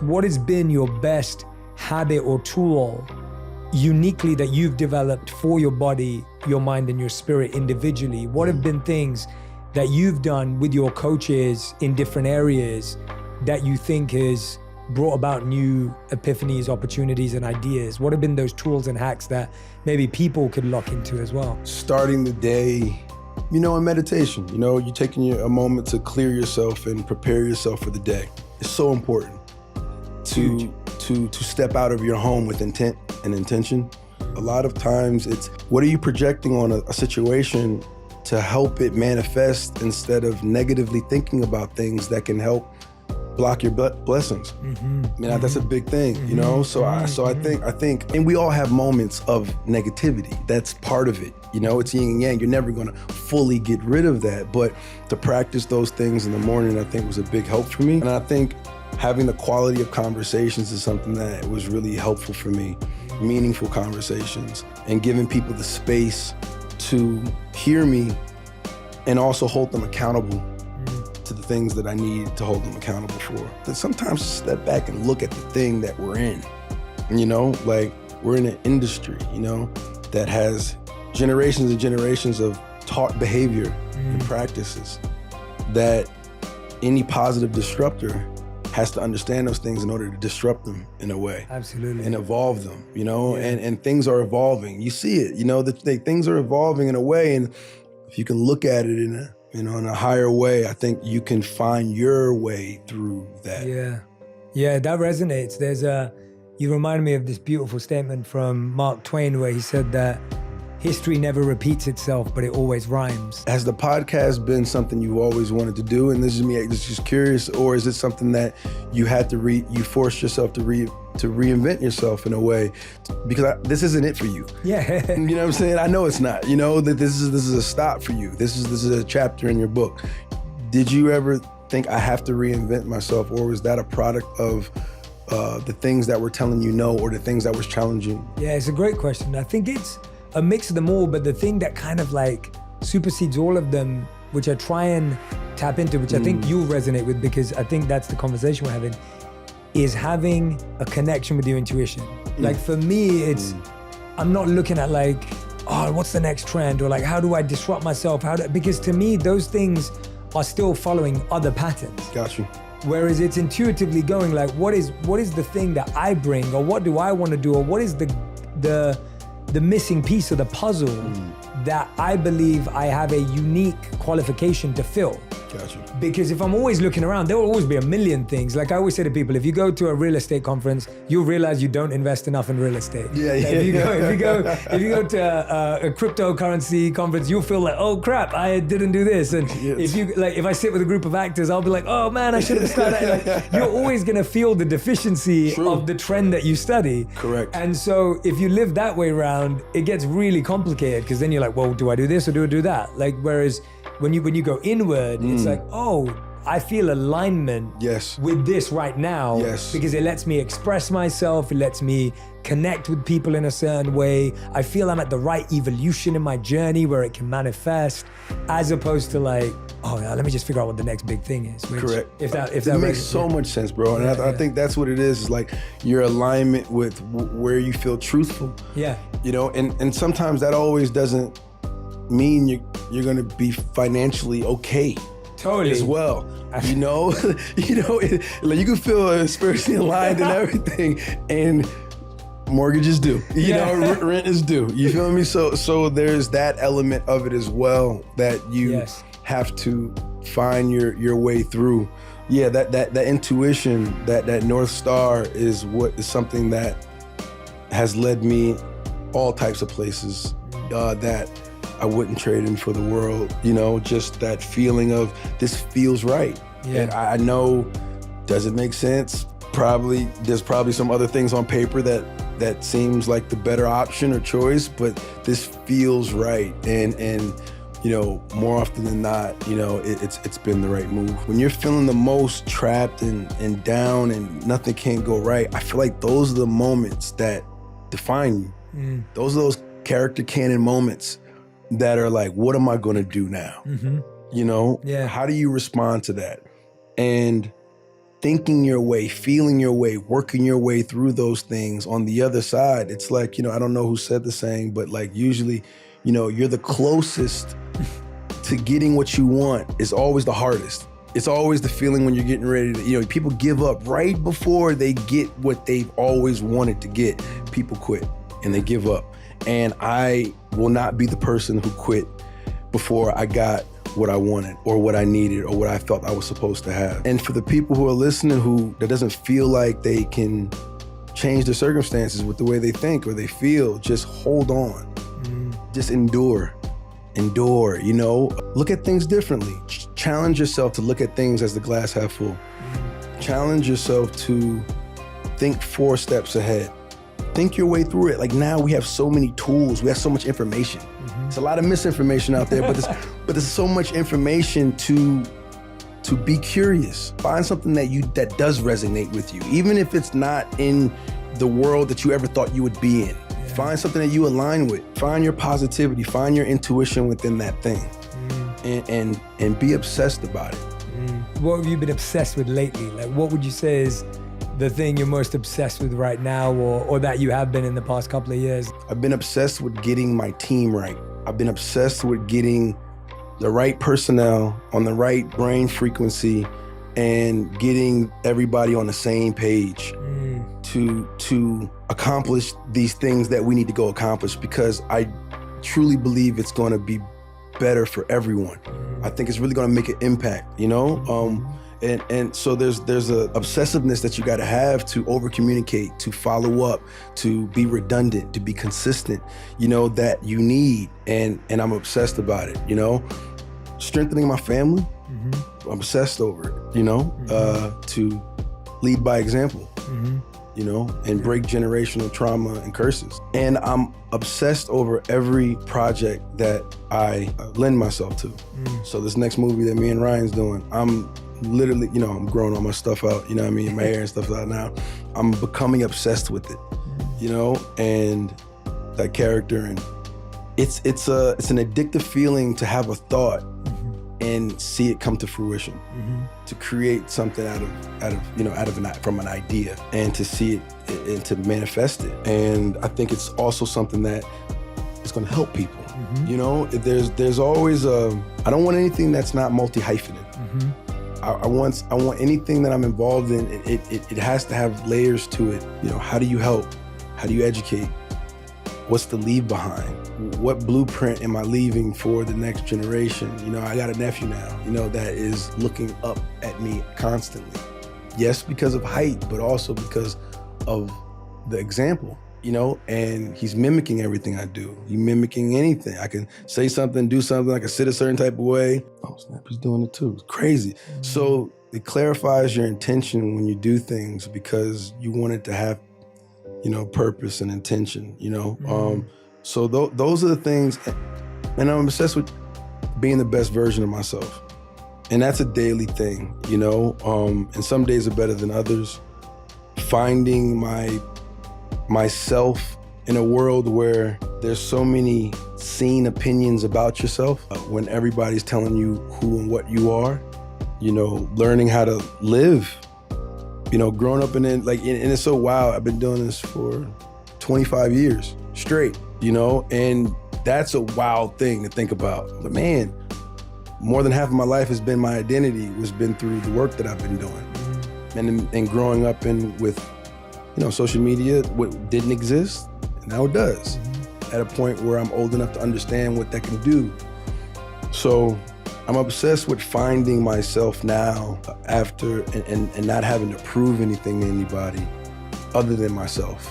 what has been your best habit or tool uniquely that you've developed for your body, your mind, and your spirit individually? What have been things that you've done with your coaches in different areas that you think has brought about new epiphanies, opportunities, and ideas? What have been those tools and hacks that maybe people could lock into as well? Starting the day, in meditation, you're taking a moment to clear yourself and prepare yourself for the day. It's so important to step out of your home with intent and intention. A lot of times it's, what are you projecting on a situation to help it manifest instead of negatively thinking about things that can help block your blessings. That's a big thing, So I think, and we all have moments of negativity. That's part of it. It's yin and yang. You're never gonna fully get rid of that, but to practice those things in the morning, I think was a big help for me. And I think having the quality of conversations is something that was really helpful for me. Meaningful conversations and giving people the space to hear me and also hold them accountable to the things that I need to hold them accountable for. That sometimes step back and look at the thing that we're in. Like we're in an industry, that has generations and generations of taught behavior and practices that any positive disruptor has to understand those things in order to disrupt them in a way. Absolutely. And evolve them, and things are evolving. You see it, things are evolving in a way, and if you can look at it in a higher way, I think you can find your way through that. Yeah, that resonates. You remind me of this beautiful statement from Mark Twain where he said that history never repeats itself, but it always rhymes. Has the podcast been something you've always wanted to do, and this is me just curious, or is it something that you had to you forced yourself to reinvent yourself in a way? Because this isn't it for you. Yeah. You know what I'm saying? I know it's not. That this is a stop for you. This is a chapter in your book. Did you ever think I have to reinvent myself, or was that a product of the things that were telling you no, or the things that was challenging? Yeah, it's a great question. I think it's a mix of them all, but the thing that kind of like supersedes all of them, which I try and tap into, which I think you'll resonate with, because I think that's the conversation we're having, is having a connection with your intuition. Like for me, it's, I'm not looking at like, oh, what's the next trend? Or like, how do I disrupt myself? Because to me, those things are still following other patterns. Got you. Whereas it's intuitively going like, what is the thing that I bring, or what do I want to do, or what is the missing piece of the puzzle that I believe I have a unique qualification to fill. Gotcha. Because if I'm always looking around, there will always be a million things. Like I always say to people, if you go to a real estate conference, you'll realize you don't invest enough in real estate. If you go to a cryptocurrency conference, you'll feel like, oh crap, I didn't do this. And if I sit with a group of actors, I'll be like, oh man, I should have started. Like, you're always gonna feel the deficiency of the trend that you study. Correct. And so if you live that way around, it gets really complicated, because then you're like, well, do I do this or do I do that? Like, whereas when you go inward, it's like, oh, I feel alignment with this right now, because it lets me express myself, it lets me connect with people in a certain way. I feel I'm at the right evolution in my journey where it can manifest, as opposed to like, oh yeah, let me just figure out what the next big thing is. Correct. If that makes so much sense, bro. And I think that's what it is like your alignment with where you feel truthful. Yeah. And sometimes that always doesn't mean you're gonna be financially okay. Totally. As well. Like you can feel spiritually aligned and everything, and mortgages due. Rent is due. You feel me? So there's that element of it as well that you have to find your way through. Yeah, that intuition, that North Star is something that has led me all types of places that I wouldn't trade in for the world. Just that feeling of this feels right. Yeah. And I know, does it make sense? There's probably some other things on paper that seems like the better option or choice, but this feels right. And more often than not, it's been the right move. When you're feeling the most trapped and down and nothing can go right, I feel like those are the moments that define you. Those are those character canon moments that are like, what am I gonna do now? How do you respond to that? And thinking your way, feeling your way, working your way through those things. On the other side, it's like, I don't know who said the saying, but like usually, you're the closest to getting what you want is always the hardest. It's always the feeling when you're getting ready to, people give up right before they get what they've always wanted to get. People quit and they give up. And I will not be the person who quit before I got what I wanted or what I needed or what I felt I was supposed to have. And for the people who are listening that doesn't feel like they can change their circumstances with the way they think or they feel, just hold on. Just endure, look at things differently. Challenge yourself to look at things as the glass half full. Challenge yourself to think 4 steps ahead. Think your way through it. Like now we have so many tools, we have so much information. There's a lot of misinformation out there, but there's so much information to be curious. Find something that does resonate with you, even if it's not in the world that you ever thought you would be in. Find something that you align with. Find your positivity. Find your intuition within that thing, and be obsessed about it. What have you been obsessed with lately? Like, what would you say is the thing you're most obsessed with right now, or that you have been in the past couple of years? I've been obsessed with getting my team right. I've been obsessed with getting the right personnel on the right brain frequency and getting everybody on the same page to accomplish these things that we need to go accomplish, because I truly believe it's going to be better for everyone. I think it's really going to make an impact, And so there's a obsessiveness that you got to have to over communicate, to follow up, to be redundant, to be consistent, that you need. And I'm obsessed about it, Strengthening my family, I'm obsessed over it, to lead by example, and break generational trauma and curses. And I'm obsessed over every project that I lend myself to. So this next movie that me and Ryan's doing, I'm literally, I'm growing all my stuff out, my hair and stuff out now. I'm becoming obsessed with it, and that character. And it's an addictive feeling to have a thought and see it come to fruition, to create something from an idea, and to see it and to manifest it. And I think it's also something that is going to help people. There's always I don't want anything that's not multi-hyphenate. I want anything that I'm involved in, it has to have layers to it. How do you help? How do you educate? What's the leave behind? What blueprint am I leaving for the next generation? I got a nephew now, that is looking up at me constantly. Yes, because of height, but also because of the example, and he's mimicking everything I do. He's mimicking anything. I can say something, do something, I can sit a certain type of way. Oh snap, he's doing it too. It's crazy. So it clarifies your intention when you do things, because you want it to have purpose and intention, So those are the things, and I'm obsessed with being the best version of myself. And that's a daily thing, and some days are better than others. Finding myself in a world where there's so many seen opinions about yourself, when everybody's telling you who and what you are, learning how to live. Growing up and it's so wild. I've been doing this for 25 years straight, and that's a wild thing to think about. But man, more than half of my life has been my identity, has been through the work that I've been doing. And growing up with, social media, what didn't exist, now it does. At a point where I'm old enough to understand what that can do. So I'm obsessed with finding myself now after and not having to prove anything to anybody other than myself.